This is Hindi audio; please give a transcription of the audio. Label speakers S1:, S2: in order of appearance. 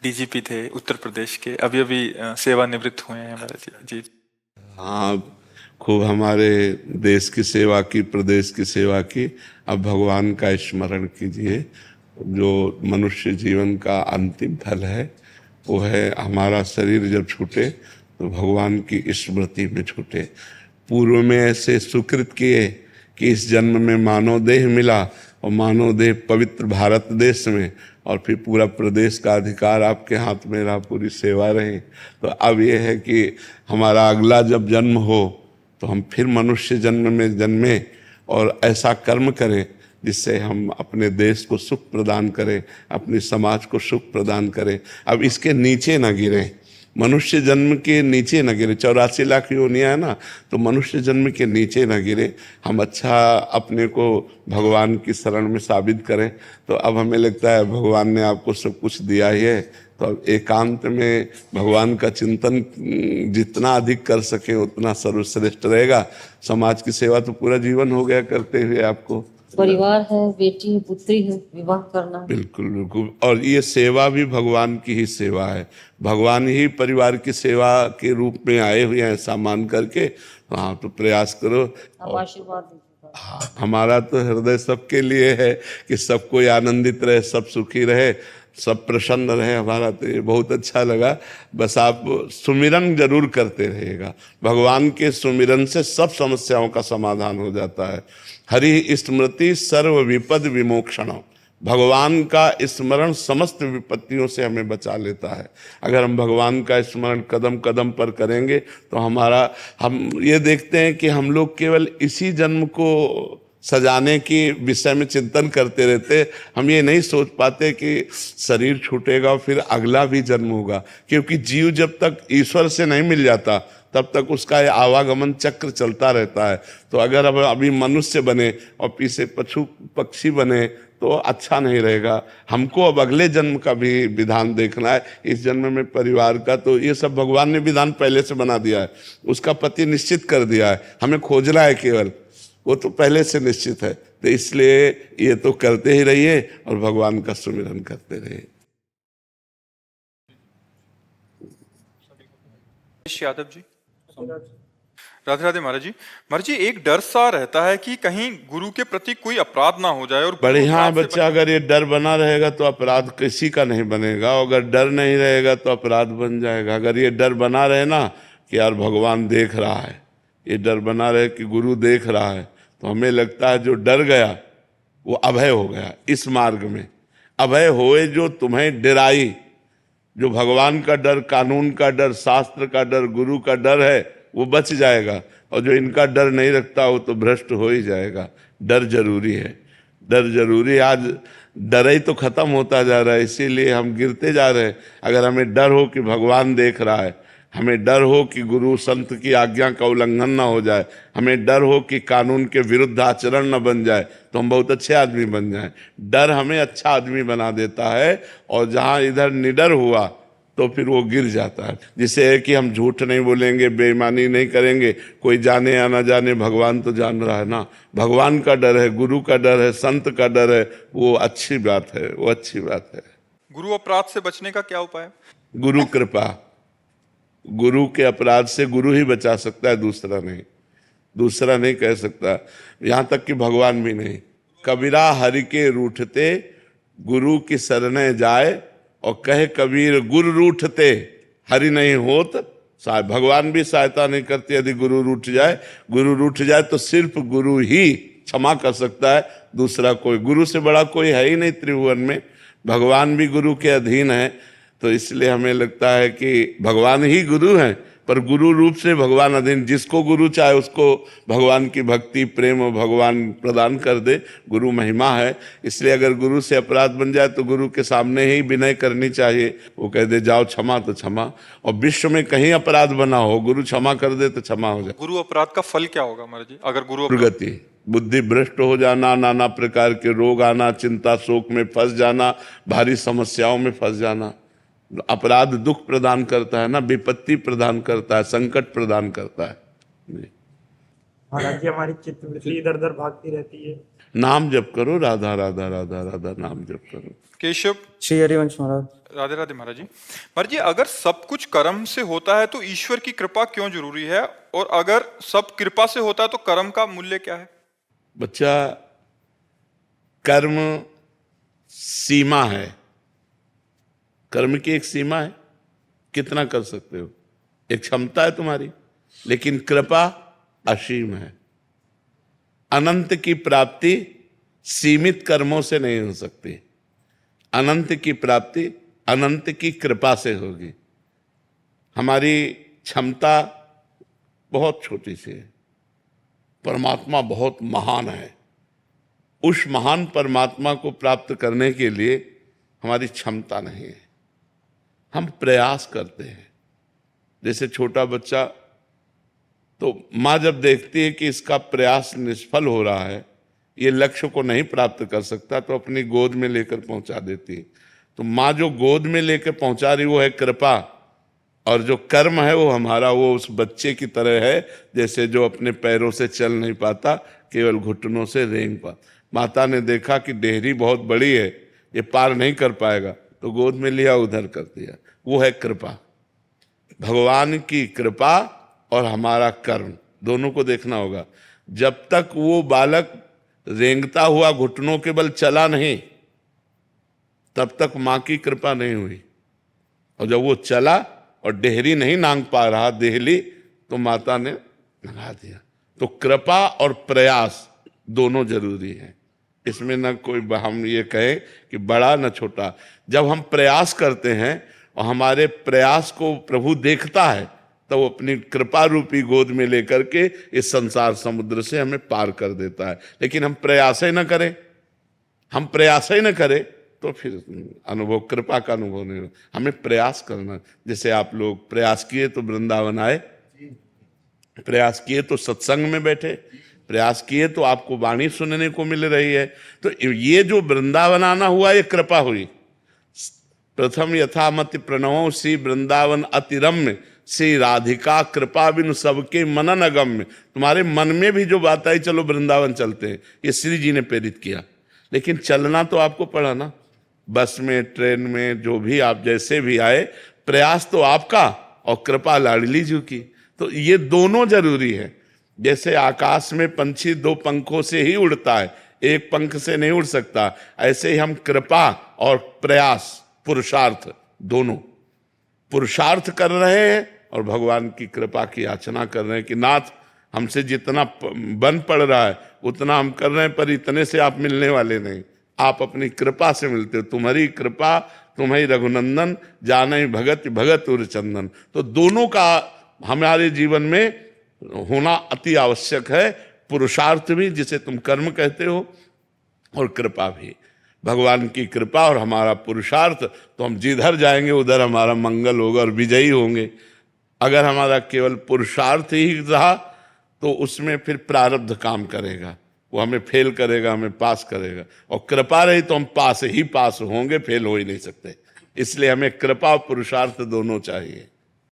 S1: डीजीपी थे उत्तर प्रदेश के, अभी अभी सेवानिवृत्त हुए हैं महाराज जी। जी।
S2: हाँ, खूब हमारे देश की सेवा की, प्रदेश की सेवा की। अब भगवान का स्मरण कीजिए। जो मनुष्य जीवन का अंतिम फल है वो है हमारा शरीर जब छूटे तो भगवान की स्मृति में छूटे। पूर्व में ऐसे सुकृत किए कि इस जन्म में मानव देह मिला और मानव देह पवित्र भारत देश में, और फिर पूरा प्रदेश का अधिकार आपके हाथ में रहा, पूरी सेवा रही। तो अब यह है कि हमारा अगला जब जन्म हो तो हम फिर मनुष्य जन्म में जन्में और ऐसा कर्म करें जिससे हम अपने देश को सुख प्रदान करें, अपने समाज को सुख प्रदान करें। अब इसके नीचे ना गिरें, मनुष्य जन्म के नीचे न गिरे। 84 लाख योनियां है ना, तो मनुष्य जन्म के नीचे न गिरे। हम अच्छा अपने को भगवान की शरण में साबित करें। तो अब हमें लगता है भगवान ने आपको सब कुछ दिया ही है, तो अब एकांत में भगवान का चिंतन जितना अधिक कर सके उतना सर्वश्रेष्ठ रहेगा। समाज की सेवा तो पूरा जीवन हो गया करते हुए आपको।
S3: परिवार है, बेटी है, पुत्री है, विवाह करना। बिल्कुल
S2: बिल्कुल। और ये सेवा भी भगवान की ही सेवा है। भगवान ही परिवार की सेवा के रूप में आए हुए हैं, ऐसा मान करके। हाँ, तो प्रयास करो।
S3: आप आशीर्वाद दीजिएगा।
S2: हाँ, हमारा तो हृदय सबके लिए है कि सब कोई आनंदित रहे, सब सुखी रहे, सब प्रसन्न रहे। हमारा तो ये बहुत अच्छा लगा। बस आप सुमिरन जरूर करते रहिएगा। भगवान के सुमिरन से सब समस्याओं का समाधान हो जाता है। हरि स्मृति सर्व विपद विमोक्षणम। भगवान का स्मरण समस्त विपत्तियों से हमें बचा लेता है। अगर हम भगवान का स्मरण कदम कदम पर करेंगे तो हम ये देखते हैं कि हम लोग केवल इसी जन्म को सजाने की विषय में चिंतन करते रहते। हम ये नहीं सोच पाते कि शरीर छूटेगा फिर अगला भी जन्म होगा, क्योंकि जीव जब तक ईश्वर से नहीं मिल जाता तब तक उसका ये आवागमन चक्र चलता रहता है। तो अगर अब अभी मनुष्य बने और पीछे पशु पक्षी बने तो अच्छा नहीं रहेगा। हमको अब अगले जन्म का भी विधान देखना है। इस जन्म में परिवार का तो ये सब भगवान ने विधान पहले से बना दिया है, उसका पति निश्चित कर दिया है, हमें खोजना है केवल, वो तो पहले से निश्चित है। तो इसलिए ये तो करते ही रहिए और भगवान का सुमिरन करते रहिए।
S1: यादव जी, राधे राधे महाराज जी। महाराज जी, एक डर सा रहता है कि कहीं गुरु के प्रति कोई अपराध ना हो जाए। और
S2: बढ़िया बच्चा, अगर ये डर बना रहेगा तो अपराध किसी का नहीं बनेगा। अगर डर नहीं रहेगा तो अपराध बन जाएगा। अगर ये डर बना रहे ना कि यार भगवान देख रहा है, ये डर बना रहे कि गुरु देख रहा है, तो हमें लगता है जो डर गया वो अभय हो गया। इस मार्ग में अभय होए जो तुम्हें डराई। जो भगवान का डर, कानून का डर, शास्त्र का डर, गुरु का डर है वो बच जाएगा, और जो इनका डर नहीं रखता वो तो भ्रष्ट हो ही जाएगा। डर जरूरी है, डर जरूरी है। आज डर ही तो खत्म होता जा रहा है, इसीलिए हम गिरते जा रहे हैं। अगर हमें डर हो कि भगवान देख रहा है, हमें डर हो कि गुरु संत की आज्ञा का उल्लंघन ना हो जाए, हमें डर हो कि कानून के विरुद्ध आचरण न बन जाए, तो हम बहुत अच्छे आदमी बन जाएं। डर हमें अच्छा आदमी बना देता है, और जहाँ इधर निडर हुआ तो फिर वो गिर जाता है। जिसे है कि हम झूठ नहीं बोलेंगे, बेईमानी नहीं करेंगे, कोई जाने या ना जाने, भगवान तो जान रहा है ना। भगवान का डर है, गुरु का डर है, संत का डर है, वो अच्छी बात है, वो अच्छी बात है।
S1: गुरु अपराध से बचने का क्या उपाय?
S2: गुरु कृपा। गुरु के अपराध से गुरु ही बचा सकता है, दूसरा नहीं, दूसरा नहीं कह सकता। यहाँ तक कि भगवान भी नहीं। कबीरा हरि के रूठते गुरु की शरणे जाए, और कहे कबीर गुरु रूठते हरि नहीं होत। भगवान भी सहायता नहीं करते यदि गुरु रूठ जाए। गुरु रूठ जाए तो सिर्फ गुरु ही क्षमा कर सकता है, दूसरा कोई, गुरु से बड़ा कोई है ही नहीं त्रिभुवन में। भगवान भी गुरु के अधीन है। तो इसलिए हमें लगता है कि भगवान ही गुरु हैं, पर गुरु रूप से भगवान अधीन। जिसको गुरु चाहे उसको भगवान की भक्ति प्रेम भगवान प्रदान कर दे, गुरु महिमा है। इसलिए अगर गुरु से अपराध बन जाए तो गुरु के सामने ही विनय करनी चाहिए। वो कह दे जाओ क्षमा तो क्षमा, और विश्व में कहीं अपराध बना हो गुरु क्षमा कर दे तो क्षमा हो जाए।
S1: गुरु अपराध का फल क्या होगा महाराज जी? अगर गुरु
S2: दुर्गति, बुद्धि भ्रष्ट हो जाना, नाना प्रकार के रोग आना, चिंता शोक में फंस जाना, भारी समस्याओं में फंस जाना। अपराध दुख प्रदान करता है ना, विपत्ति प्रदान करता है, संकट प्रदान करता है।
S4: महाराज जी, हमारी चित्तवृत्ति इधर उधर भागती रहती है।
S2: नाम जप करो, राधा राधा राधा राधा नाम जप करो।
S1: केशव।
S4: श्री हरिवंश महाराज।
S1: राधे राधे महाराज जी। महाराज जी, अगर सब कुछ कर्म से होता है तो ईश्वर की कृपा क्यों जरूरी है, और अगर सब कृपा से होता है तो कर्म का मूल्य क्या है?
S2: बच्चा, कर्म सीमा है, कर्म की एक सीमा है, कितना कर सकते हो, एक क्षमता है तुम्हारी, लेकिन कृपा असीम है। अनंत की प्राप्ति सीमित कर्मों से नहीं हो सकती, अनंत की प्राप्ति अनंत की कृपा से होगी। हमारी क्षमता बहुत छोटी सी है, परमात्मा बहुत महान है। उस महान परमात्मा को प्राप्त करने के लिए हमारी क्षमता नहीं है, हम प्रयास करते हैं। जैसे छोटा बच्चा, तो माँ जब देखती है कि इसका प्रयास निष्फल हो रहा है, ये लक्ष्य को नहीं प्राप्त कर सकता, तो अपनी गोद में लेकर पहुंचा देती है। तो माँ जो गोद में लेकर पहुंचा रही वो है कृपा, और जो कर्म है वो हमारा, वो उस बच्चे की तरह है जैसे जो अपने पैरों से चल नहीं पाता, केवल घुटनों से रेंग पाता। माता ने देखा कि डेहरी बहुत बड़ी है, ये पार नहीं कर पाएगा, तो गोद में लिया, उधर कर दिया। वो है कृपा। भगवान की कृपा और हमारा कर्म दोनों को देखना होगा। जब तक वो बालक रेंगता हुआ घुटनों के बल चला नहीं, तब तक माँ की कृपा नहीं हुई, और जब वो चला और डेहरी नहीं नांग पा रहा देहली, तो माता ने लगा दिया। तो कृपा और प्रयास दोनों जरूरी है, इसमें न कोई हम ये कहें कि बड़ा न छोटा। जब हम प्रयास करते हैं और हमारे प्रयास को प्रभु देखता है, तो वो अपनी कृपा रूपी गोद में लेकर के इस संसार समुद्र से हमें पार कर देता है। लेकिन हम प्रयास ही न करें, हम प्रयास ही न करें, तो फिर अनुभव, कृपा का अनुभव नहीं होगा। हमें प्रयास करना। जैसे आप लोग प्रयास किए तो वृंदावन आए, प्रयास किए तो सत्संग में बैठे, प्रयास किए तो आपको वाणी सुनने को मिल रही है। तो ये जो वृंदावन आना हुआ, ये कृपा हुई। प्रथम यथामति प्रणवों श्री वृंदावन अतिरम्य, श्री राधिका कृपा बिनु सबके मनन अगम्य। तुम्हारे मन में भी जो बात आई, चलो वृंदावन चलते हैं, ये श्री जी ने प्रेरित किया। लेकिन चलना तो आपको पड़ा ना, बस में, ट्रेन में, जो भी आप जैसे भी आए, प्रयास तो आपका और कृपा लाडली जी की। तो ये दोनों जरूरी है। जैसे आकाश में पंछी दो पंखों से ही उड़ता है, एक पंख से नहीं उड़ सकता, ऐसे ही हम कृपा और प्रयास, पुरुषार्थ, दोनों पुरुषार्थ कर रहे हैं और भगवान की कृपा की याचना कर रहे हैं कि नाथ, हमसे जितना बन पड़ रहा है उतना हम कर रहे हैं, पर इतने से आप मिलने वाले नहीं, आप अपनी कृपा से मिलते हो। तुम्हारी कृपा तुम्हारी रघुनंदन, जाने भगत भगत उर चंदन। तो दोनों का हमारे जीवन में होना अति आवश्यक है। पुरुषार्थ भी, जिसे तुम कर्म कहते हो, और कृपा भी। भगवान की कृपा और हमारा पुरुषार्थ, तो हम जिधर जाएंगे उधर हमारा मंगल होगा और विजयी होंगे। अगर हमारा केवल पुरुषार्थ ही रहा, तो उसमें फिर प्रारब्ध काम करेगा, वो हमें फेल करेगा, हमें पास करेगा। और कृपा रही तो हम पास ही पास होंगे, फेल हो ही नहीं सकते। इसलिए हमें कृपा और पुरुषार्थ दोनों चाहिए।